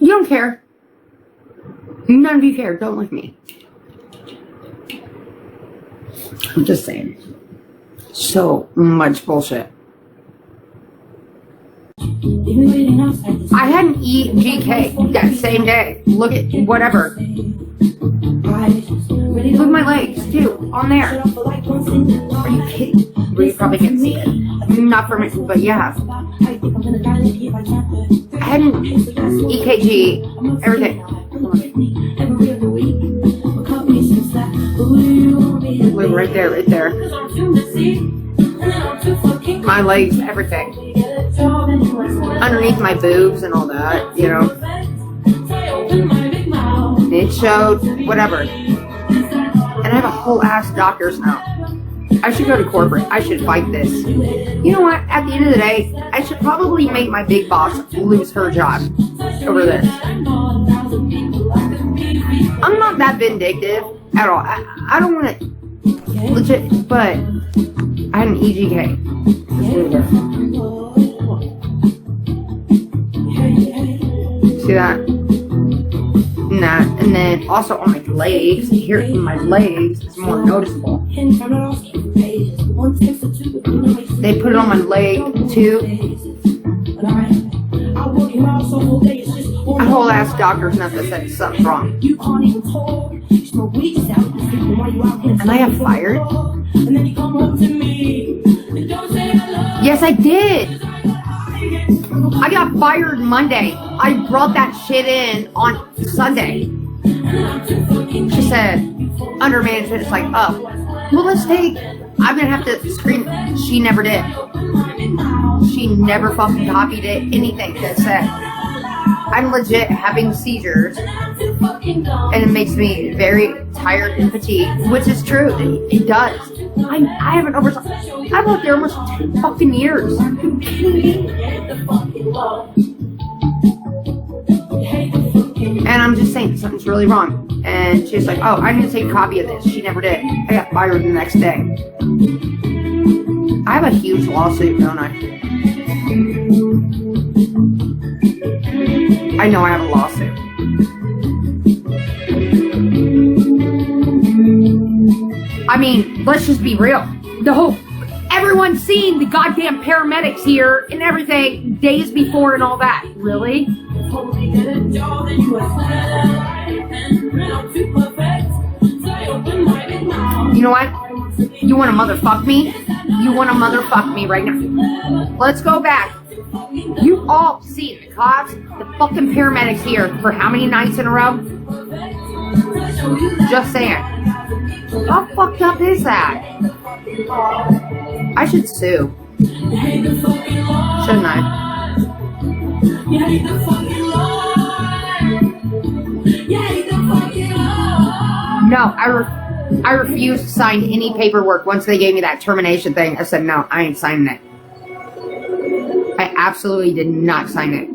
You don't care. None of you care. Don't like me. I'm just saying. So much bullshit. I had an EGK that same day. Look at whatever. Look at my legs too, on there. Are you kidding? Well, you probably can't see it. Not for me, but yeah. I had an EKG, everything. Look right there, right there. My legs, everything. Underneath my boobs and all that, you know. It showed whatever. And I have a whole ass doctor's note. I should go to corporate. I should fight this. You know what? At the end of the day, I should probably make my big boss lose her job over this. I'm not that vindictive at all. I don't want to legit, but I had an EGK. See that? And that, and then also on my legs, here in my legs, it's more noticeable. They put it on my leg too. A whole ass doctor's note that said something's wrong. Am I got fired? Yes, I did. I got fired Monday. I brought that shit in on Sunday. She said, under management, it's like, oh, well, let's take, I'm gonna have to scream. She never did. She never fucking copied it, anything that said. I'm legit having seizures, and it makes me very tired and fatigued, which is true. It does. I haven't I've worked there almost 2 fucking years. Are you kidding me? And I'm just saying something's really wrong. And she's like, oh, I need to take a copy of this. She never did. I got fired the next day. I have a huge lawsuit, don't I? I know I have a lawsuit. I mean, let's just be real. Everyone's seen the goddamn paramedics here and everything days before and all that. Really? You know what? You want to motherfuck me? You want to motherfuck me right now? Let's go back. You've all seen the cops, the fucking paramedics here for how many nights in a row? Just saying. How fucked up is that? I should sue. Shouldn't I? No, I refused to sign any paperwork once they gave me that termination thing. I said, no, I ain't signing it. I absolutely did not sign it.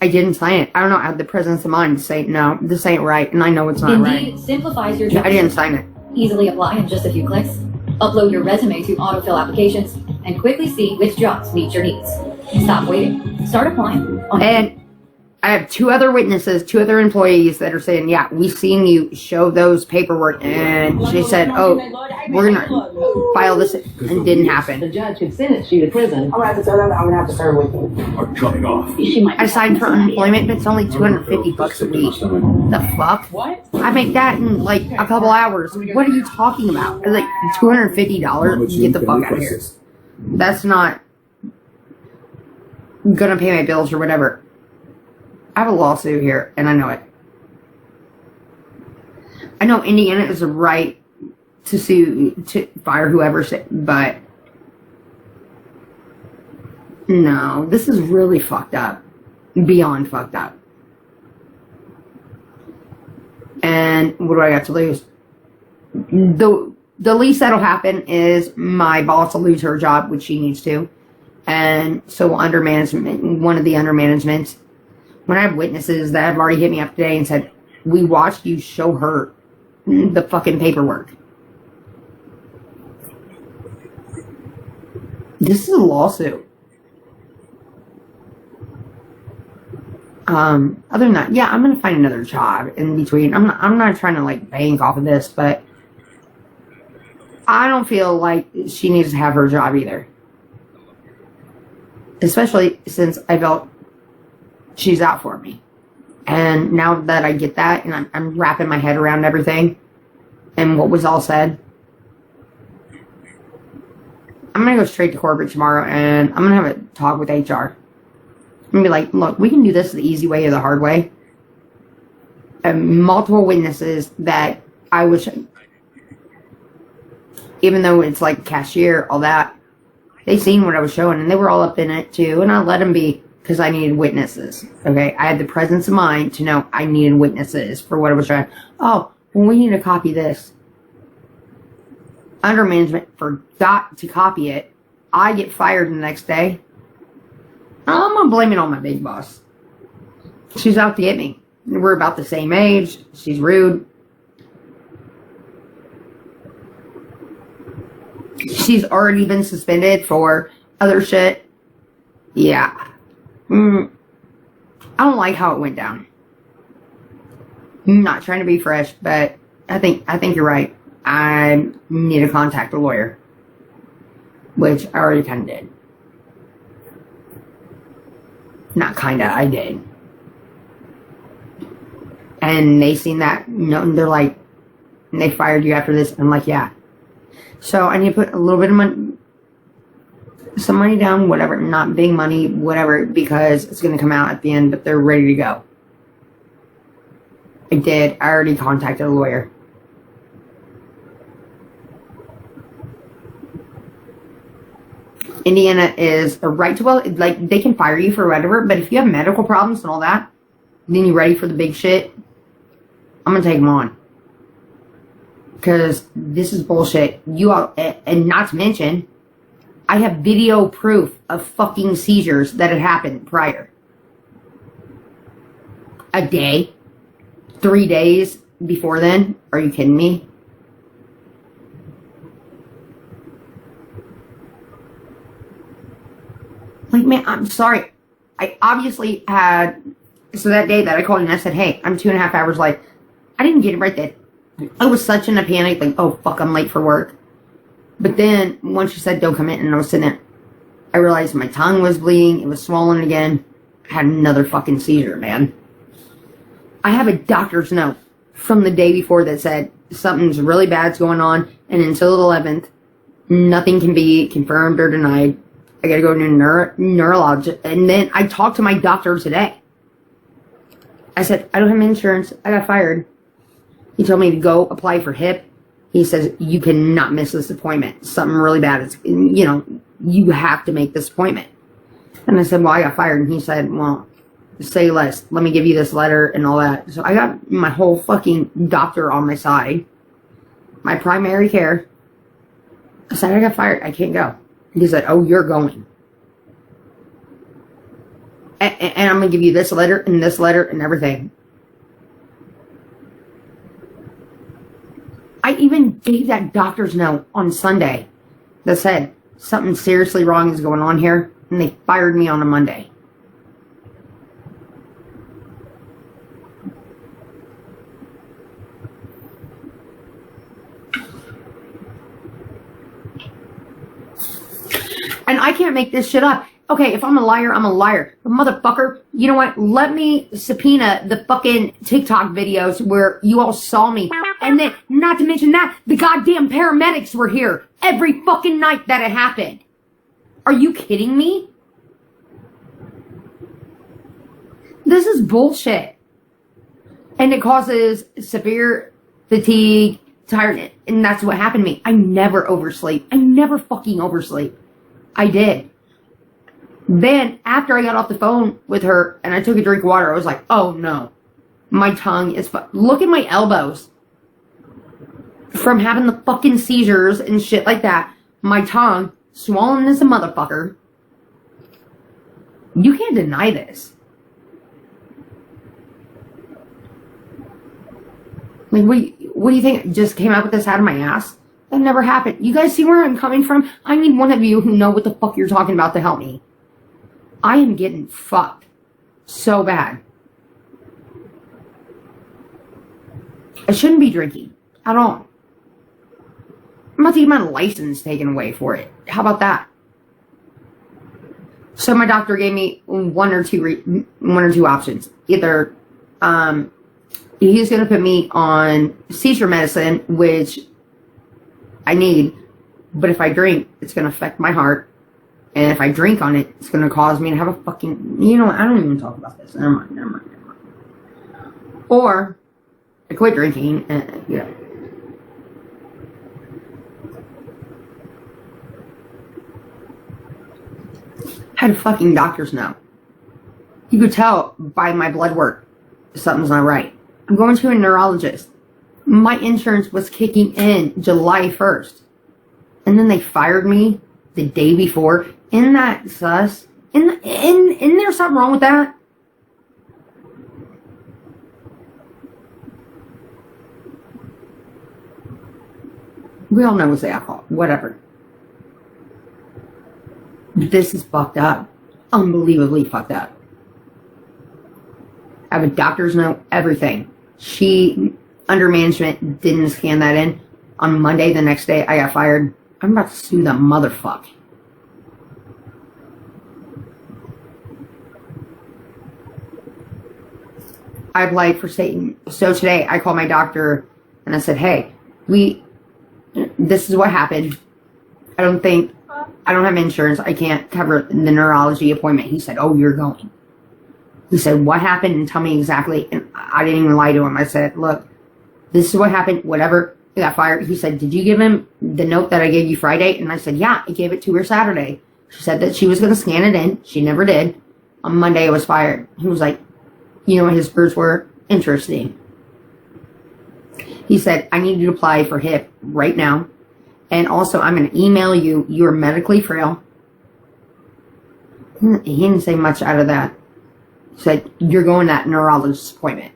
I didn't sign it. I don't know. I had the presence of mind to say, no, this ain't right, and I know it's not Indeed, right. simplifies your job. I didn't sign it. Easily apply in just a few clicks. Upload your resume to autofill applications and quickly see which jobs meet your needs. Stop waiting. Start applying. And I have 2 other witnesses, 2 other employees that are saying, yeah, we've seen you show those paperwork. And she said, oh, we're going to file this. And didn't happen. The judge could sentence you to prison. I'm going to have to tell them I'm going to have to serve with you. Are coming off. I signed for unemployment, but it's only $250 a week. The fuck? What? I make that in like a couple hours. What are you talking about? It's like $250? Get the fuck out of here. That's not gonna pay my bills or whatever. I have a lawsuit here, and I know it. I know Indiana is the right to sue, to fire whoever, but no, this is really fucked up. Beyond fucked up. And what do I got to lose? the least that'll happen is my boss will lose her job, which she needs to. And so under management, one of the under managements, when I have witnesses that have already hit me up today and said, we watched you show her the fucking paperwork. This is a lawsuit. Other than that, yeah, I'm gonna find another job in between. I'm not trying to like bank off of this, but I don't feel like she needs to have her job either. Especially since I felt she's out for me. And now that I get that and I'm wrapping my head around everything and what was all said, I'm going to go straight to corporate tomorrow and I'm going to have a talk with HR. I'm going to be like, look, we can do this the easy way or the hard way. And multiple witnesses that I wish, even though it's like cashier, all that, they seen what I was showing and they were all up in it too. And I let them be because I needed witnesses. Okay. I had the presence of mind to know I needed witnesses for what I was showing. Oh, well, we need to copy this. Under management forgot to copy it. I get fired the next day. I'm going to blame it on my big boss. She's out to get me. We're about the same age. She's rude. She's already been suspended for other shit. Yeah. I don't like how it went down. I'm not trying to be fresh, but I think you're right. I need to contact a lawyer. Which I already kind of did. Not kinda, I did. And they seen that, and they're like, and they fired you after this. I'm like, yeah. So I need to put a little bit of money, some money down, whatever, not big money, whatever, because it's going to come out at the end, but they're ready to go. I did. I already contacted a lawyer. Indiana is a right to, well, like, they can fire you for whatever, but if you have medical problems and all that, then you're ready for the big shit, I'm going to take them on. Because this is bullshit. You all, and not to mention, I have video proof of fucking seizures that had happened prior. A day? 3 days before then? Are you kidding me? Like, man, I'm sorry. I obviously had, so that day that I called and I said, hey, I'm 2.5 hours late. I didn't get it right then. I was such in a panic, like, oh, fuck, I'm late for work. But then, once she said, don't come in, and I was sitting there, I realized my tongue was bleeding, it was swollen again. I had another fucking seizure, man. I have a doctor's note from the day before that said, something's really bad's going on, and until the 11th, nothing can be confirmed or denied. I gotta go to a neurologist. And then I talked to my doctor today. I said, I don't have insurance, I got fired. He told me to go apply for HIP. He says, you cannot miss this appointment. Something really bad is, you know, you have to make this appointment. And I said, well, I got fired. And he said, well, say less. Let me give you this letter and all that. So I got my whole fucking doctor on my side. My primary care. I said, I got fired. I can't go. He said, oh, you're going. And I'm going to give you this letter and everything. I even gave that doctor's note on Sunday that said something seriously wrong is going on here, and they fired me on a Monday. And I can't make this shit up. Okay, if I'm a liar, I'm a liar. But motherfucker, you know what? Let me subpoena the fucking TikTok videos where you all saw me. And then, not to mention that, the goddamn paramedics were here every fucking night that it happened. Are you kidding me? This is bullshit. And it causes severe fatigue, tiredness, and that's what happened to me. I never oversleep. I never fucking oversleep. I did. Then, after I got off the phone with her and I took a drink of water, I was like, oh no. My tongue is look at my elbows. from having the fucking seizures and shit like that. My tongue swollen as a motherfucker. You can't deny this. Like, what do you think? Just came out with this out of my ass? That never happened. You guys see where I'm coming from? I need one of you who know what the fuck you're talking about to help me. I am getting fucked so bad. I shouldn't be drinking at all. I'm about to get my license taken away for it. How about that? So my doctor gave me one or two options. Either he's going to put me on seizure medicine, which I need, but if I drink, it's going to affect my heart. And if I drink on it, it's going to cause me to have a fucking, you know what, I don't even talk about this. Never mind. Or I quit drinking and, you know. Had a fucking doctor's note. You could tell by my blood work something's not right. I'm going to a neurologist. My insurance was kicking in July 1st. And then they fired me the day before. Isn't that sus? Isn't there something wrong with that? We all know it's alcohol. Whatever. This is fucked up. Unbelievably fucked up. I have a doctor's note, everything. She, under management, didn't scan that in. On Monday, the next day, I got fired. I'm about to sue that motherfucker. I applied for Satan. So today, I called my doctor and I said, hey, this is what happened. I don't have insurance. I can't cover the neurology appointment. He said, oh, you're going. He said, what happened? And tell me exactly. And I didn't even lie to him. I said, look, this is what happened. Whatever. I got fired. He said, did you give him the note that I gave you Friday? And I said, yeah, I gave it to her Saturday. She said that she was going to scan it in. She never did. On Monday, I was fired. He was like, you know what his words were? Interesting. He said, I need you to apply for HIP right now. And also, I'm going to email you. You're medically frail. He didn't say much out of that. He said, you're going to that neurologist appointment.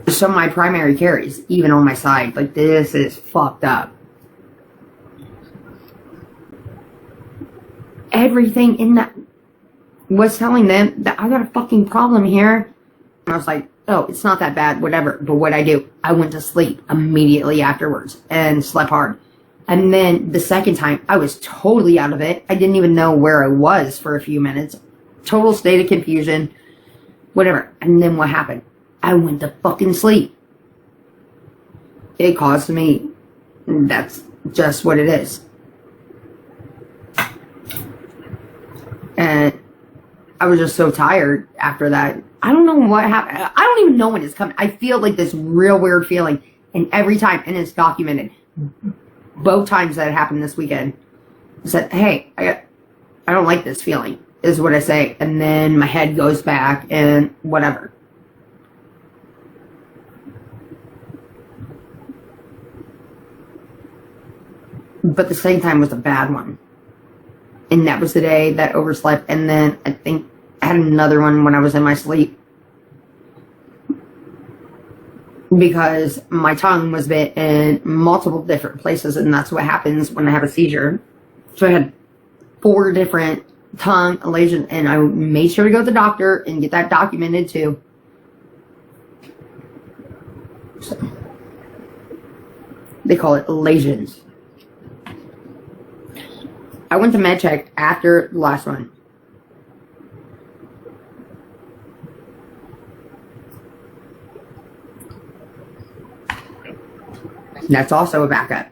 So my primary care is even on my side. Like, this is fucked up. Everything in that was telling them that I got a fucking problem here. And I was like, oh, it's not that bad, whatever. But what I do, I went to sleep immediately afterwards and slept hard. And then the second time, I was totally out of it. I didn't even know where I was for a few minutes. Total state of confusion. Whatever. And then what happened? I went to fucking sleep. It caused me. That's just what it is. And I was just so tired after that. I don't know what happened. I don't even know when it's coming. I feel like this real weird feeling. And every time, and it's documented. Both times that it happened this weekend. I said, hey, I don't like this feeling, is what I say. And then my head goes back and whatever. But the same time was a bad one. And that was the day that I overslept. And then I think I had another one when I was in my sleep. Because my tongue was bit in multiple different places. And that's what happens when I have a seizure. So I had 4 different tongue lesions. And I made sure to go to the doctor and get that documented too. So, they call it lesions. I went to MedCheck after the last one. That's also a backup.